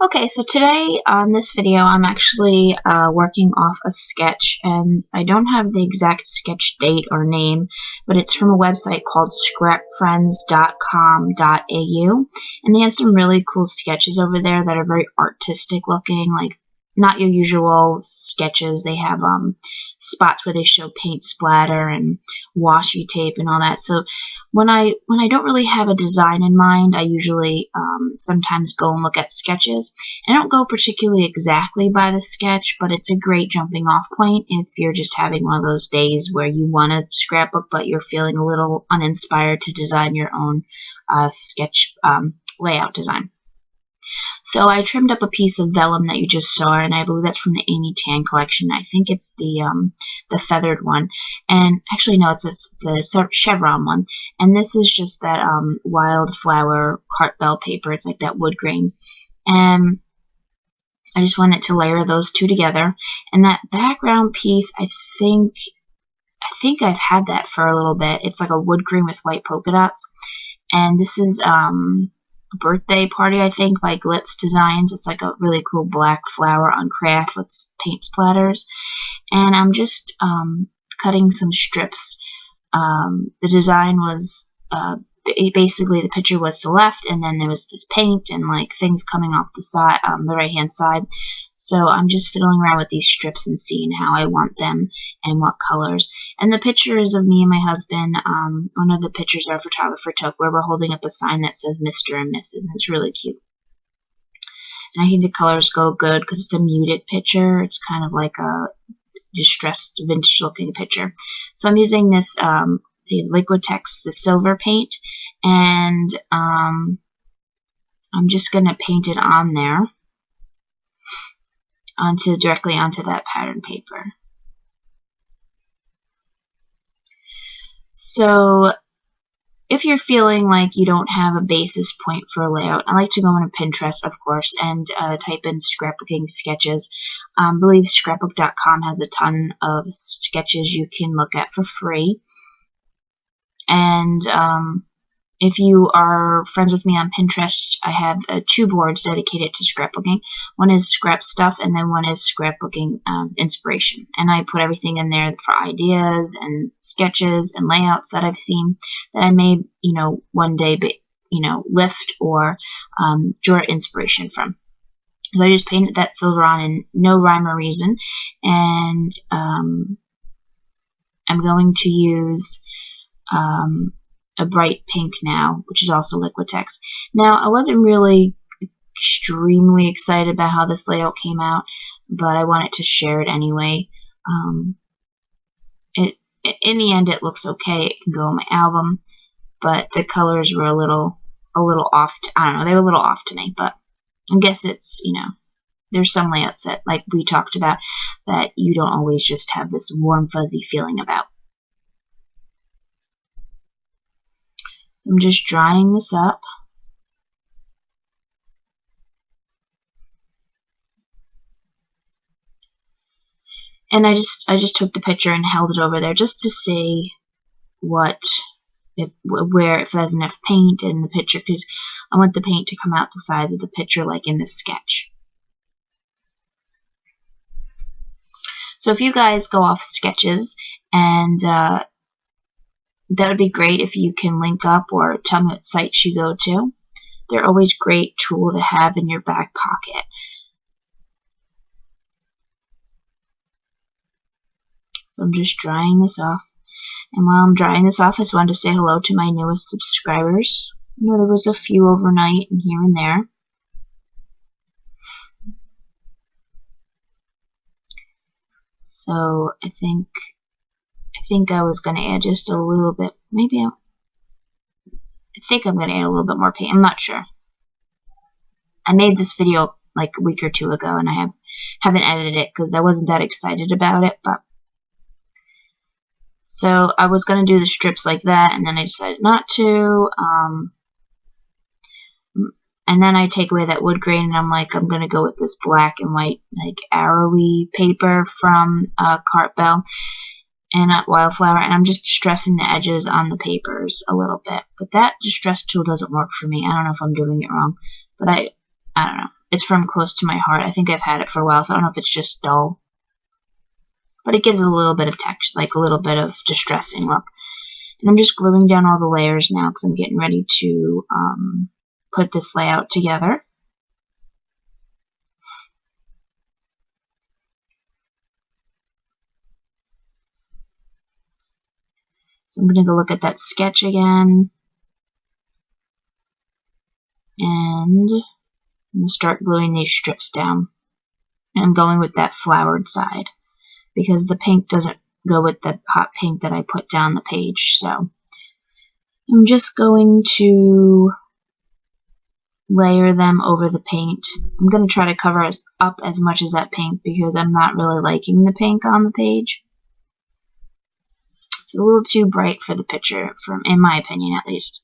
Okay, so today on this video I'm actually working off a sketch, and I don't have the exact sketch date or name, but it's from a website called scrapfriends.com.au, and they have some really cool sketches over there that are very artistic looking, like not your usual sketches. They have spots where they show paint splatter and washi tape and all that. So when I don't really have a design in mind, I usually sometimes go and look at sketches. I don't go particularly exactly by the sketch, but it's a great jumping off point if you're just having one of those days where you want a scrapbook but you're feeling a little uninspired to design your own sketch layout design. So I trimmed up a piece of vellum that you just saw, and I believe that's from the Amy Tan collection. I think it's the feathered one, and actually no, it's a chevron one. And this is just that wildflower cartbell paper. It's like that wood grain, and I just wanted to layer those two together. And that background piece, I think I've had that for a little bit. It's like a wood grain with white polka dots, and this is Birthday Party, I think, by Glitz Designs. It's like a really cool black flower on craft with paint splatters, and I'm just cutting some strips. The design was basically the picture was to the left, and then there was this paint and like things coming off the side, the right hand side. So I'm just fiddling around with these strips and seeing how I want them and what colors. And the picture is of me and my husband. One of the pictures our photographer took where we're holding up a sign that says Mr. and Mrs. and it's really cute. And I think the colors go good because it's a muted picture. It's kind of like a distressed vintage looking picture. So I'm using this the Liquitex, the silver paint, and I'm just going to paint it on there directly onto that pattern paper. So if you're feeling like you don't have a basis point for a layout, I like to go into Pinterest, of course, and type in scrapbooking sketches. I believe scrapbook.com has a ton of sketches you can look at for free. And if you are friends with me on Pinterest, I have two boards dedicated to scrapbooking. One is scrap stuff, and then one is scrapbooking inspiration. And I put everything in there for ideas and sketches and layouts that I've seen that I may, one day, lift or draw inspiration from. So I just painted that silver on in no rhyme or reason, and I'm going to use a bright pink now, which is also Liquitex. Now, I wasn't really extremely excited about how this layout came out, but I wanted to share it anyway. In the end, it looks okay. It can go in my album, but the colors were a little off. I don't know, they were a little off to me, but I guess it's, there's some layouts that, like we talked about, that you don't always just have this warm, fuzzy feeling about. So I'm just drying this up. And I just took the picture and held it over there just to see if there's enough paint in the picture, because I want the paint to come out the size of the picture like in the sketch. So if you guys go off sketches, and that would be great if you can link up or tell me what sites you go to. They're always a great tool to have in your back pocket. So I'm just drying this off. And while I'm drying this off, I just wanted to say hello to my newest subscribers. There was a few overnight and here and there. So I think I was going to add just a little bit. I think I'm going to add a little bit more paint. I'm not sure. I made this video like a week or two ago, and I haven't edited it because I wasn't that excited about it. But so I was going to do the strips like that, and then I decided not to. And then I take away that wood grain, and I'm going to go with this black and white, like arrowy paper from Cartbell and Wildflower, and I'm just distressing the edges on the papers a little bit. But that distress tool doesn't work for me. I don't know if I'm doing it wrong, but I don't know. It's from Close to My Heart. I think I've had it for a while, so I don't know if it's just dull. But it gives it a little bit of texture, like a little bit of distressing look. And I'm just gluing down all the layers now because I'm getting ready to put this layout together. So I'm going to go look at that sketch again. And I'm going to start gluing these strips down. And I'm going with that flowered side because the pink doesn't go with the hot pink that I put down the page. So I'm just going to layer them over the paint. I'm going to try to cover up as much as that pink because I'm not really liking the pink on the page. It's a little too bright for the picture, in my opinion at least.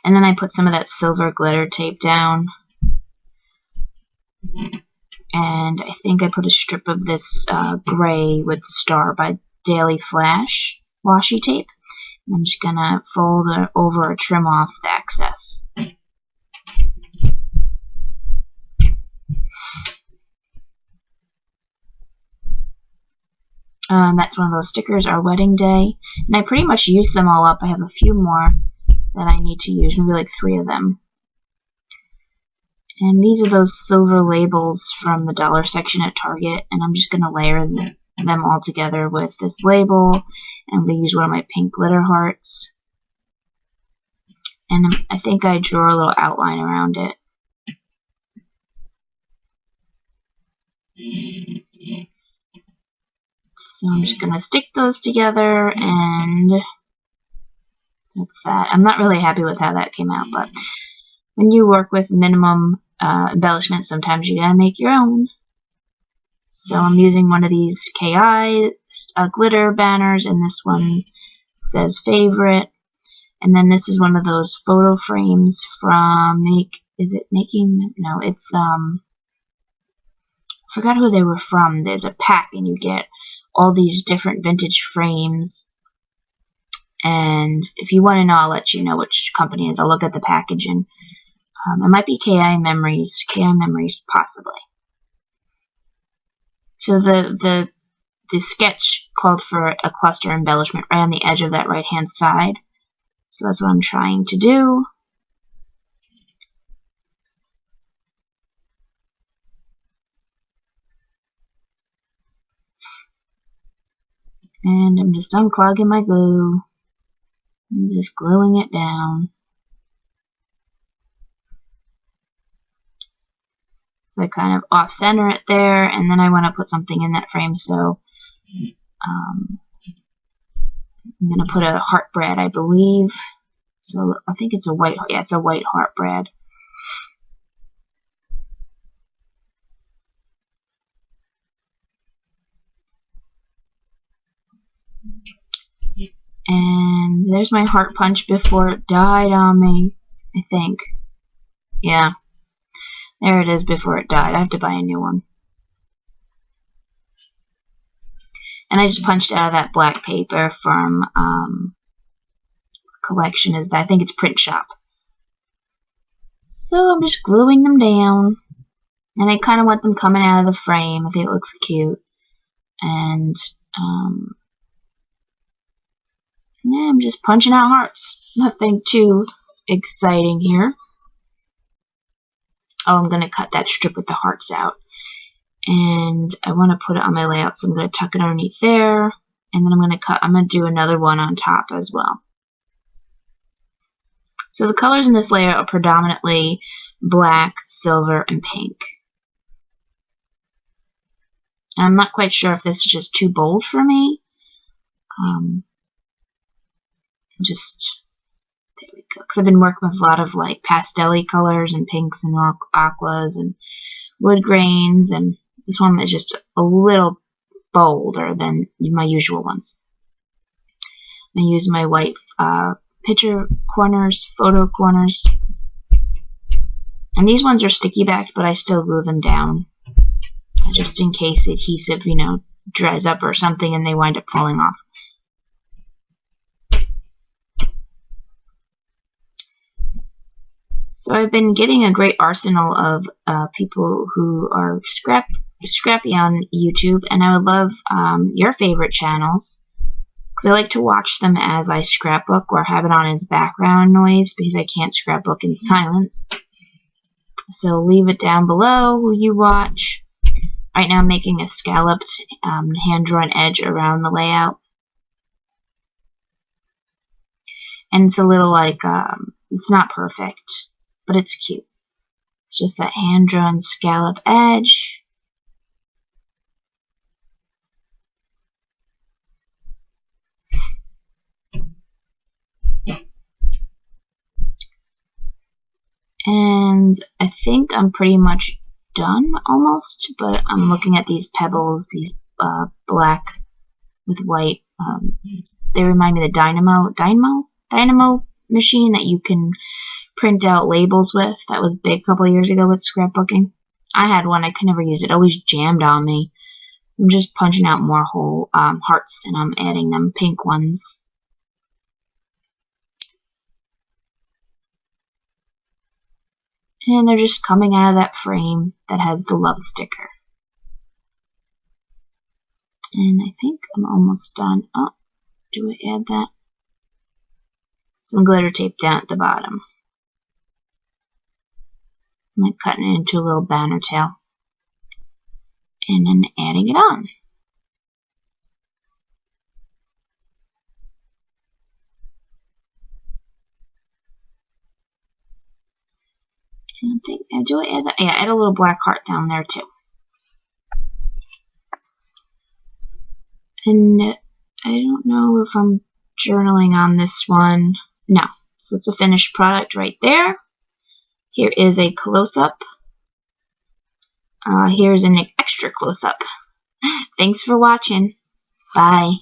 And then I put some of that silver glitter tape down. And I think I put a strip of this gray with the star by Daily Flash washi tape. And I'm just going to fold it over or trim off the excess. That's one of those stickers, Our Wedding Day. And I pretty much used them all up. I have a few more that I need to use, maybe like 3 of them. And these are those silver labels from the dollar section at Target, and I'm just going to layer them all together with this label. And I'm going to use one of my pink glitter hearts. And I think I drew a little outline around it. So I'm just going to stick those together, and that's that. I'm not really happy with how that came out, but when you work with minimum embellishment, sometimes you gotta make your own. So I'm using one of these KI glitter banners, and this one says favorite. And then this is one of those photo frames from I forgot who they were from. There's a pack, and you get all these different vintage frames. And if you want to know, I'll let you know which company it is. I'll look at the packaging. It might be KI Memories, possibly. So the sketch called for a cluster embellishment right on the edge of that right-hand side. So that's what I'm trying to do. And I'm just unclogging my glue and just gluing it down. So I kind of off-center it there, and then I want to put something in that frame, so I'm going to put a heart brad, I believe. So I think it's a white, yeah, it's a white heart brad. And there's my heart punch before it died on me, I think. Yeah. There it is before it died. I have to buy a new one. And I just punched out of that black paper from collection. I think it's Print Shop. So I'm just gluing them down. And I kind of want them coming out of the frame. I think it looks cute. And yeah, I'm just punching out hearts. Nothing too exciting here. Oh, I'm going to cut that strip with the hearts out. And I want to put it on my layout, so I'm going to tuck it underneath there. And then I'm going to do another one on top as well. So the colors in this layer are predominantly black, silver, and pink. And I'm not quite sure if this is just too bold for me. There we go. Because I've been working with a lot of like pastel-y colors and pinks and aquas and wood grains, and this one is just a little bolder than my usual ones. I'm going to use my white picture corners, photo corners. And these ones are sticky backed, but I still glue them down just in case the adhesive, dries up or something and they wind up falling off. So I've been getting a great arsenal of people who are scrappy on YouTube, and I would love your favorite channels, because I like to watch them as I scrapbook or have it on as background noise because I can't scrapbook in silence. So leave it down below who you watch. Right now I'm making a scalloped hand-drawn edge around the layout. And it's a little like, it's not perfect, but it's cute. It's just that hand-drawn scallop edge. And I think I'm pretty much done almost, but I'm looking at these pebbles, these black with white. They remind me of the dynamo machine that you can print out labels with. That was big a couple of years ago with scrapbooking. I had one. I could never use it. It always jammed on me. So I'm just punching out more whole hearts, and I'm adding them pink ones. And they're just coming out of that frame that has the love sticker. And I think I'm almost done. Oh, do I add that? Some glitter tape down at the bottom. I'm like cutting it into a little banner tail. And then adding it on. And I think, do I add that? Yeah, add a little black heart down there too. And I don't know if I'm journaling on this one. No. So it's a finished product right there. Here is a close-up. Here's an extra close-up. Thanks for watching. Bye.